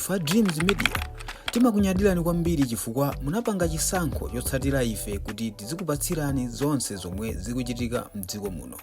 Fa Dreams Media timakunyadirani kwambiri chifukwa munapanga chisankho chotsatira ife kuti tizikupatsirani zonse zomwe zikuchitika m'dziko muno.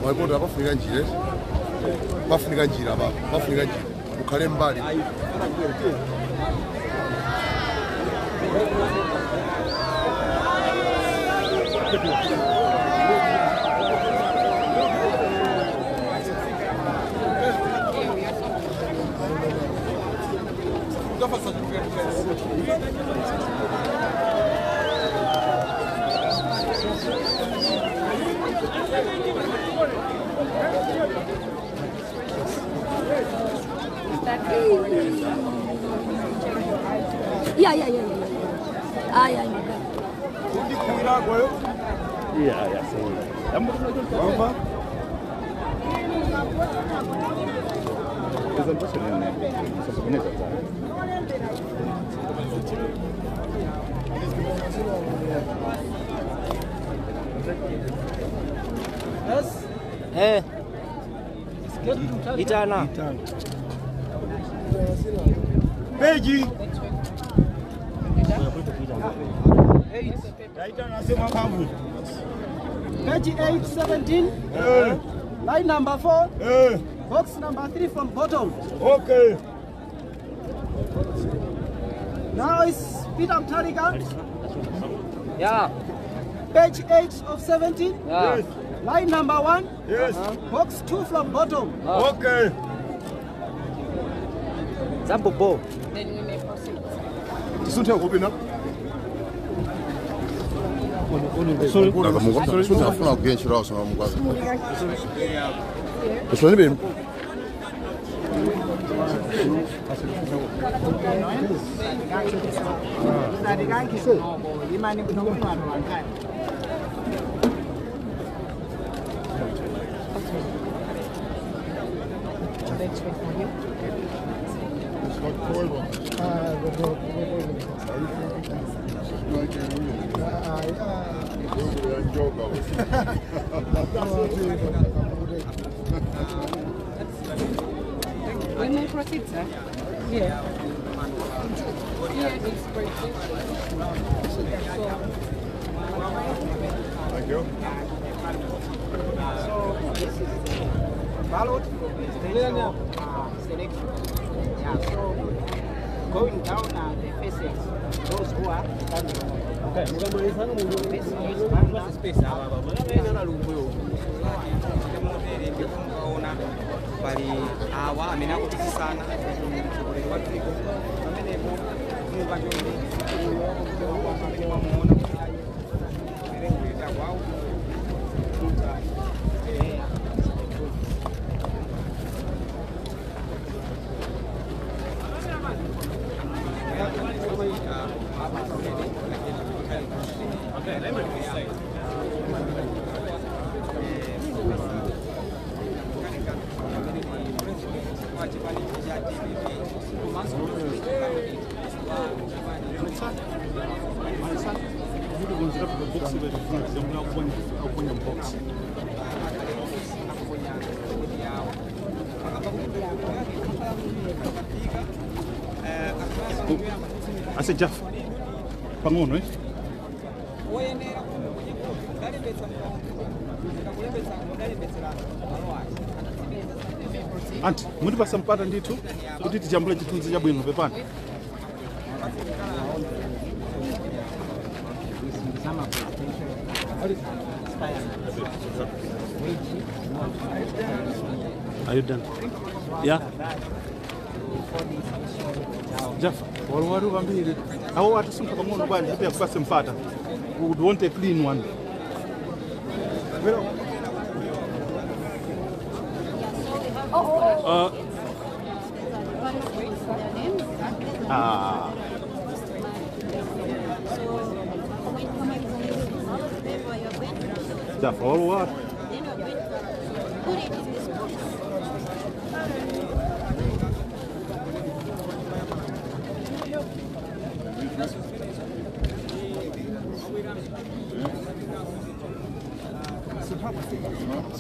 Waibona bafunika njire bafunika njira ukhale mbali Yeah. Itana. Peji. Page 817. Line number 4. Box number 3 from bottom. Okay. Now is Peter Mtarika. Yeah. Page 8 of 17. Yeah. Yes. Line number 1. Yes. Box 2 from bottom. Okay. Zambobo. Then we may proceed. tisunte kupina Sorry. tisunte afuna kugenshira osoma mugwaza Sorry bim We may proceed, sir. Yeah. Here is breakfast. Thank you. So this is ballot selection. Yeah, so going down the faces, those who are standing. Bali awa amena kutisana mchokole wa trigo amene muba jombe kwa muona kueleza kwao Ase Jeff. Pangono eh? Anti, muri pasampata nditu kuti tijambule chitunzi chabwino pepani. Are you done? Yeah. Jeff, waru vambiri. Awo watu sunka pamono bwana ndipo yakupase mpata. We would want a clean one. Jeff, all what?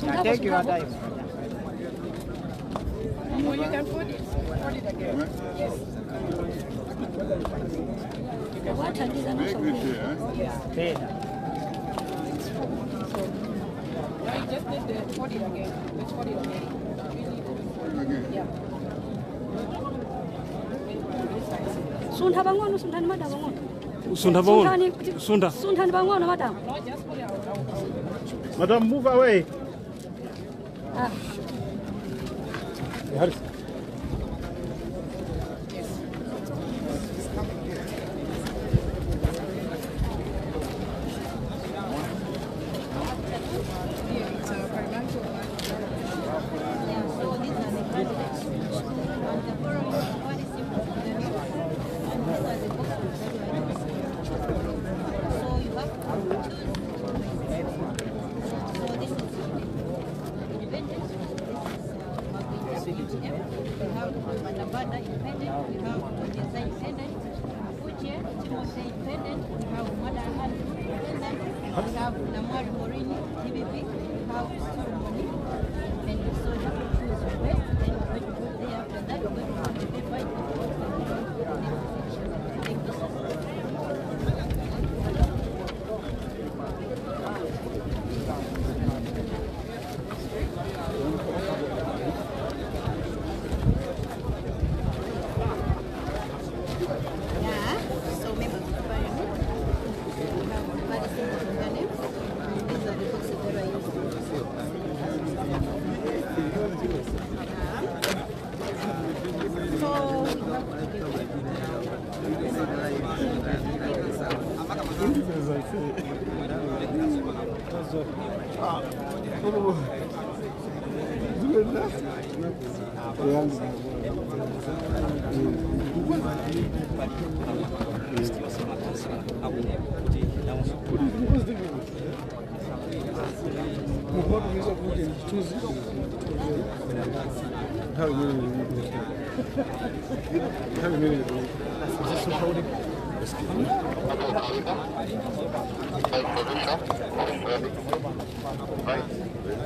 Now take your time. Oh, you can put it again. Yes. Better. No, you just need to put it again. Let's put it again. Yeah. Sunda bangono, sunda ni madam bangono. Sunda bangono. Sunda. Sunda ni bangono madam. No, just put it out. Madam, move away. Ah. Haris.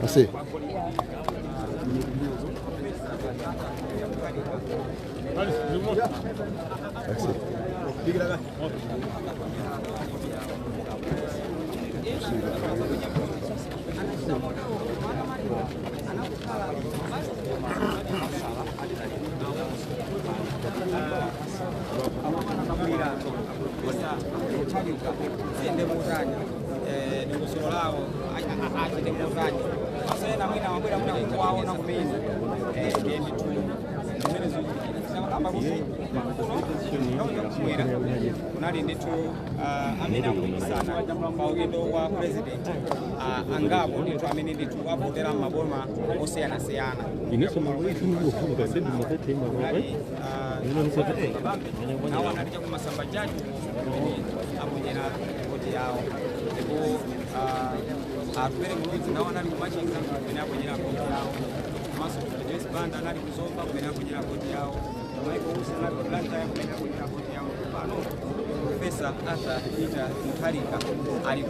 Así. Unali nditu amene akuyisana pa ulendo wa president angapo nditu amene nditu apotera maboma osiyanasiyana. babambe nawo analija ku masamba jaji kumene aponyera voti yawo ndipo atupere mudzi nawo anali kumachinga kumene aponyera voti yawo komanso Joyce Banda anali kuzomba kumene aponyera voti yawo Michael Usi anali kublanta kumene aponyera voti yawo pano Profesa Arthur Peter Mutharika ali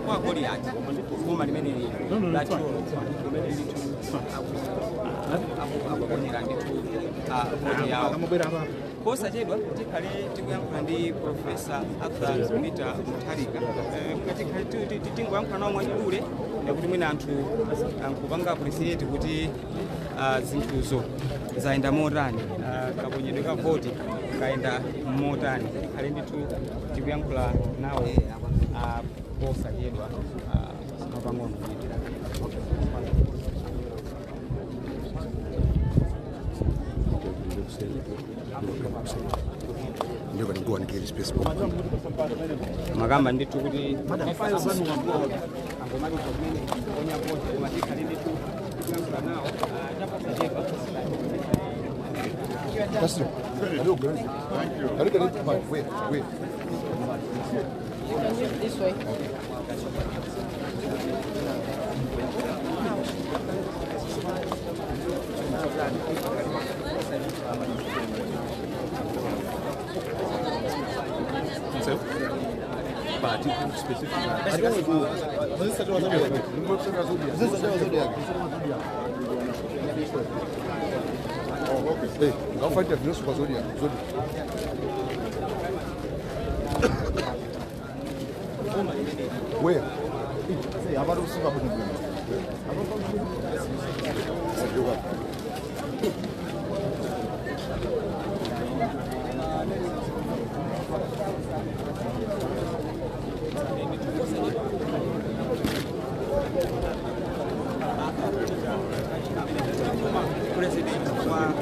kwa Goliath kuma limene la cholo limene litu akuponyera nditu voti yawo kosa chedwa tikhale tikuyankhula ndi Profesa Arthur Peter Mutharika kuti tingoyankhula nawo mwachidule kuti mwina anthu ankupanga appreciate kuti zinthuzo zayenda motani kaponyedwe ka voti kaenda motani tikhale ndithu tikuyankhula nawo kosa chedwa pang'ono Ndio nilikuwa nikili space magamba ndithu kuti angomali kumene onya voti kumatika ndithu kuyankhula nawo chapasachepa Pastor, look, thank you. Wait. You can use this way. Party specific. Oh, okay. Hey, go find the news for Zodia. Where? President wa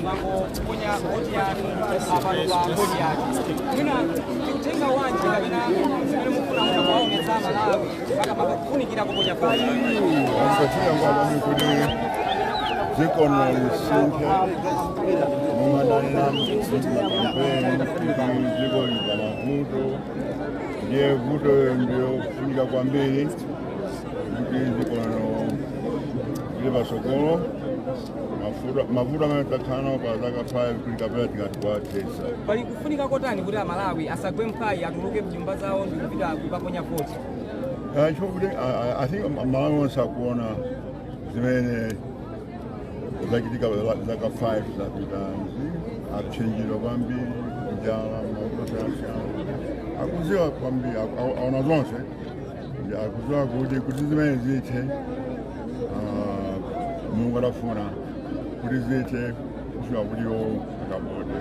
mambo kuponya voti yanu abantu ba voti yanu mwina tikutenga wanji kapena zimene mufuna mukawaonetsa Malawi mpaka pakufunikira kuponya voti Asatia ngaba mukudi zikono nsinke mumadana ziko ngaba muto ndiye vuto ndio kufunika kwambiri zikono liba sokolo mafuta matakana kwa zaka 5 kulikapela tikatwatesa pali kufunika kotani kuti Malawi asagwe mphai atuluke mnyumba zawo ndi kupita kukaponya voti I think Malawi wants to kuona zimene zakitika zaka 5 zapitanzi akuchenjero kwambiri njala mautosiyasiyana akuziwa kwambiri aona zonse akuziwa kuti zimene zithe Mungu anafuna kuti zithe kushuka kuliwo akabode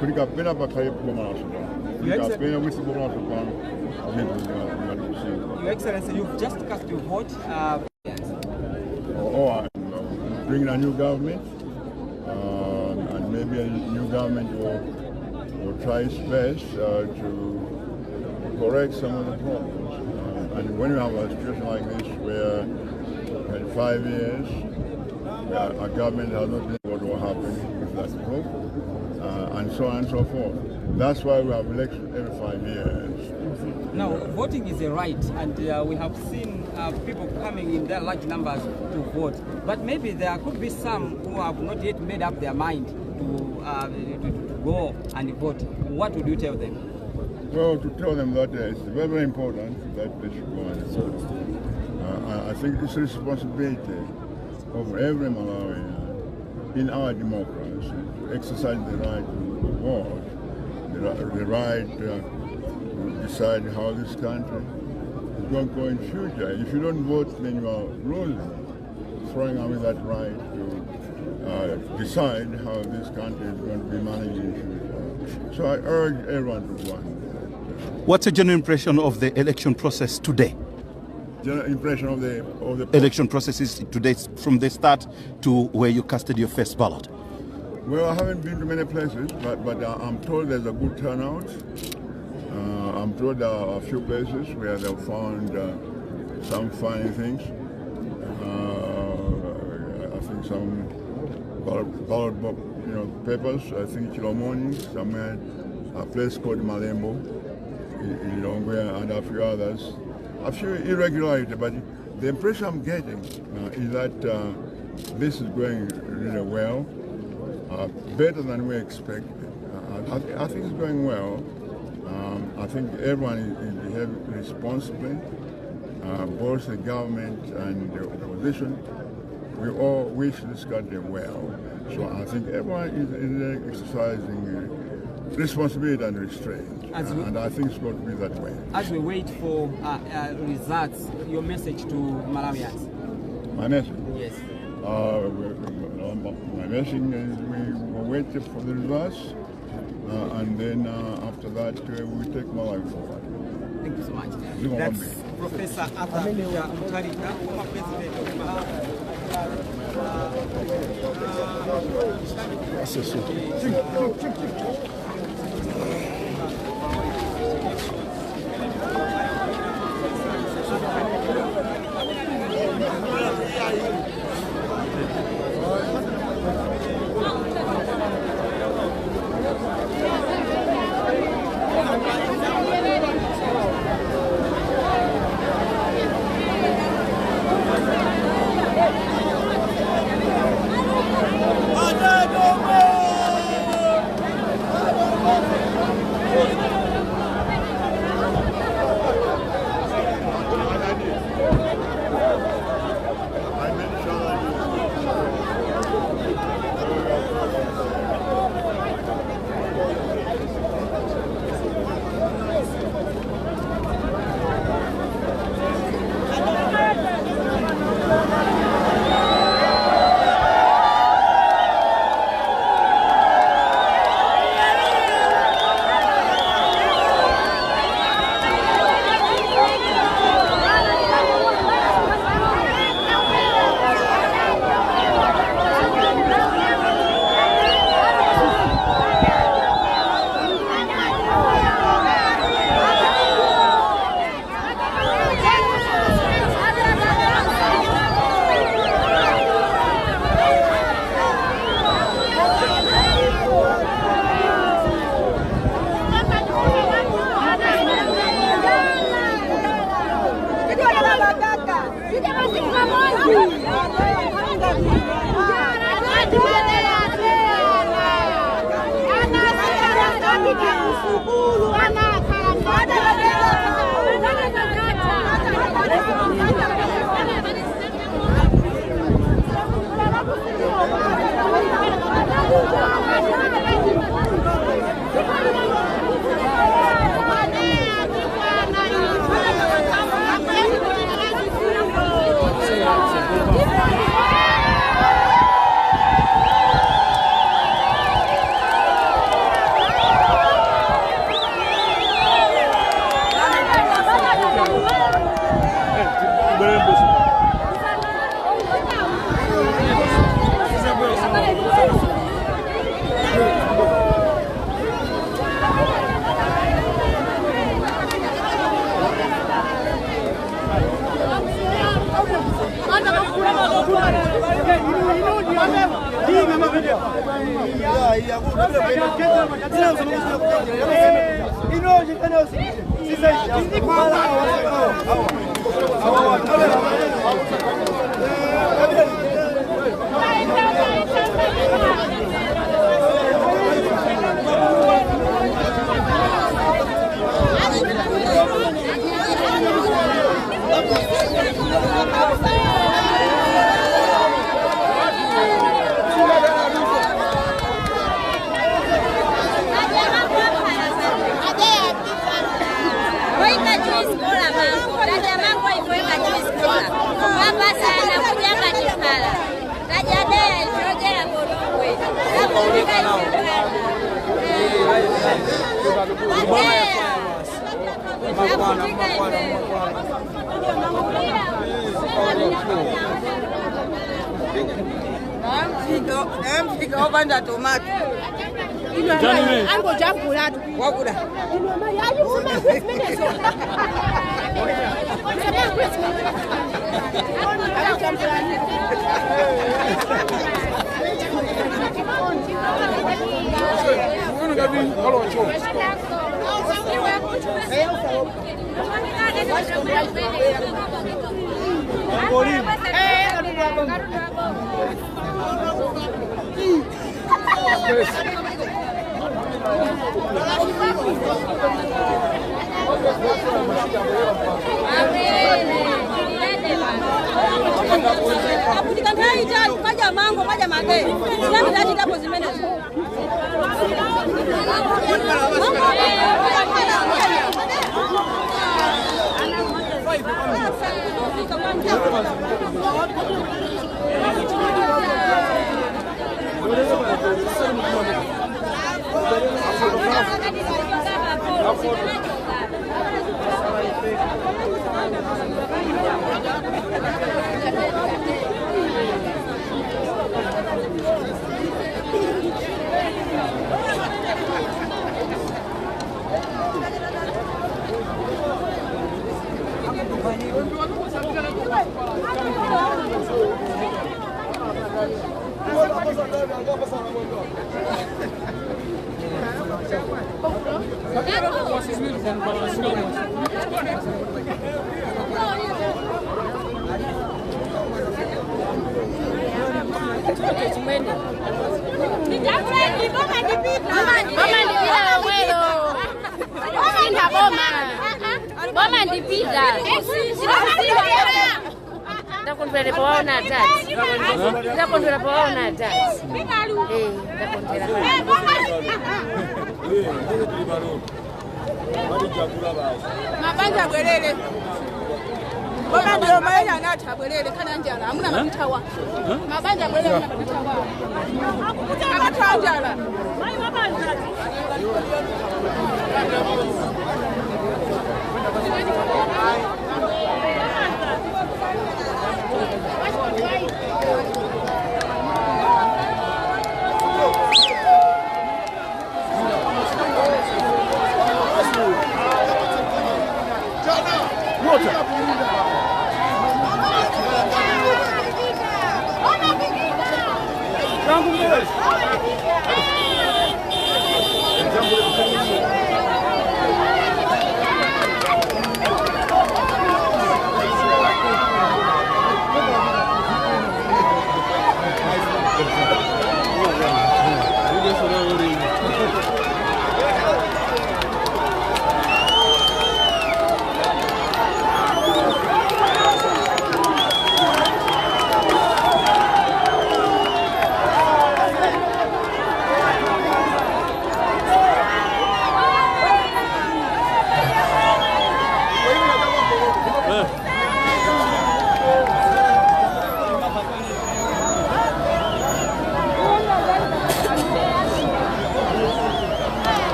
kuti kapena pakhale boma lasopano kapena kwisi boma lasopano Your Excellency, you've just cast your vote. Bringing a new government, and maybe a new government will try its best to correct some of the problems. And when you have a situation like this where in 5 years a government has not been what will happen with that hope, and so on and so forth. That's why we have elections every 5 years. Now, voting is a right, and we have seen people coming in their large numbers to vote. But maybe there could be some who have not yet made up their mind to go and vote. What would you tell them? Well, to tell them that it's very, very important that they should go and vote. I think it's a responsibility of every Malawian in our democracy to exercise the right to vote, the right to decide how this country is going to go in future. If you don't vote, then you are losing, throwing away that right to decide how this country is going to be managed in future. So I urge everyone to vote. What's your general impression of the election process today? General impression of the Election processes today from the start to where you casted your first ballot? Well, I haven't been to many places, but I'm told there's a good turnout. I'm told there are a few places where they've found some funny things. I think some ballot papers. I think Chilomoni, somewhere, a place called Malembo, in Longwe, and a few others. A few irregularities, but the impression I'm getting is that this is going really well, better than we expected. I think it's going well. I think everyone is behaving responsibly, both the government and the opposition. We all wish this country well. So I think everyone is exercising responsibility and restraint. And I think it's going to be that way. As we wait for results, your message to Malawians? My message? Yes. My message is we will wait for the results, and then after that we take Malawi forward. Thank you so much. That's Professor Alilitsa Mutarika, former president of Malawi. I'm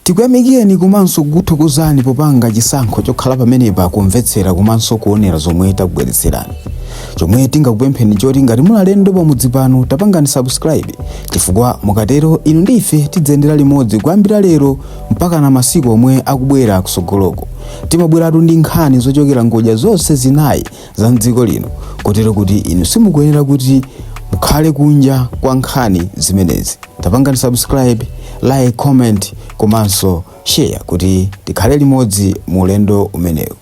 tikuyamikeni komanso kuthokozani popanga chisankho chokhala pamenepa kumvetsera komanso kuonera zomwe takubweretserani. chomwe tingakupempheni choti ngati muli alendo pamudzi pano tapangani subscribe, chifukwa mukatero inu ndi ife tidzayendera limodzi kuyambira lero mpaka na masiku omwe akubwera kusogoloko. Timabweratu ndi nkhani zochokera ngodya zonse zinayi za mdziko lino, kotero kuti inu simukuyenera kuti mukhale kunja kwa nkhani zimenezi. Tapangani subscribe, like, comment komanso share kuti tikhale limodzi mu ulendo umenewu.